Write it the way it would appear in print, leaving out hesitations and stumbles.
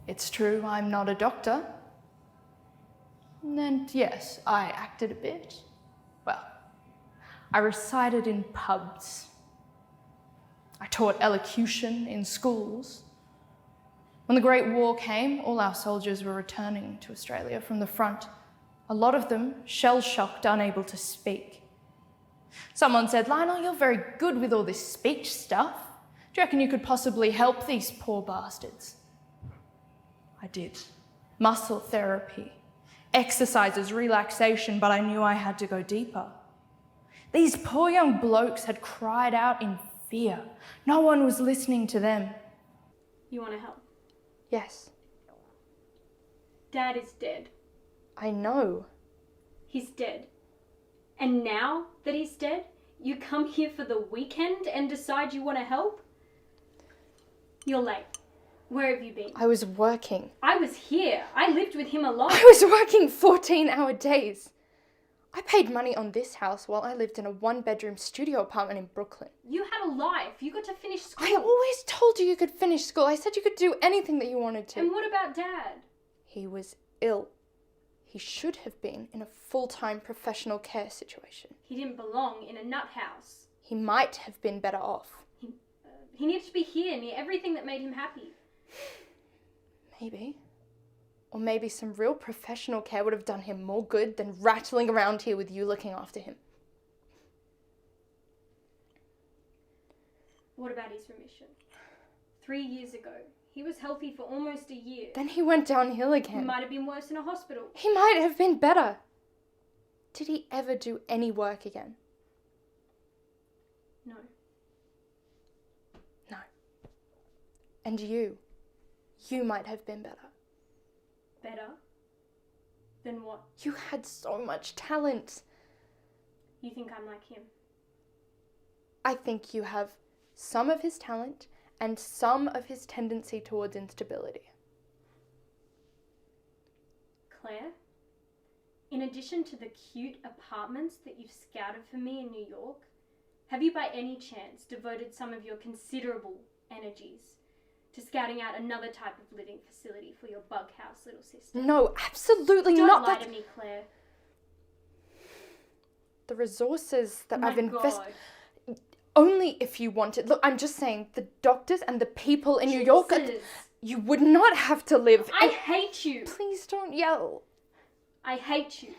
It's true, I'm not a doctor. And yes, I acted a bit. Well, I recited in pubs. I taught elocution in schools. When the Great War came, all our soldiers were returning to Australia from the front. A lot of them shell-shocked, unable to speak. Someone said, "Lionel, you're very good with all this speech stuff. Do you reckon you could possibly help these poor bastards?" I did. Muscle therapy, exercises, relaxation, but I knew I had to go deeper. These poor young blokes had cried out in fear. No one was listening to them. You want to help? Yes, Dad is dead. I know. He's dead. And now that he's dead, you come here for the weekend and decide you want to help? You're late. Where have you been? I was working. I was here. I lived with him alone. I was working 14-hour days. I paid money on this house while I lived in a one-bedroom studio apartment in Brooklyn. You had a life. You got to finish school. I always told you you could finish school. I said you could do anything that you wanted to. And what about Dad? He was ill. He should have been in a full-time professional care situation. He didn't belong in a nut house. He might have been better off. He needed to be here near everything that made him happy. Maybe. Or maybe some real professional care would have done him more good than rattling around here with you looking after him. What about his remission? 3 years ago, he was healthy for almost a year. Then he went downhill He again. might have been worse in a hospital. He might have been better. Did he ever do any work again? No. No. And you might have been better. Better? Than what? You had so much talent. You think I'm like him? I think you have some of his talent and some of his tendency towards instability. Claire? In addition to the cute apartments that you've scouted for me in New York, have you by any chance devoted some of your considerable energies to scouting out another type of living facility for your bug house little sister? No, absolutely Don't not. lie to me, Claire. The resources that My I've invested... God. Only if you wanted. Look, I'm just saying, the doctors and the people in New York, Jesus. you would not have to live. I hate you. Please don't yell. I hate you.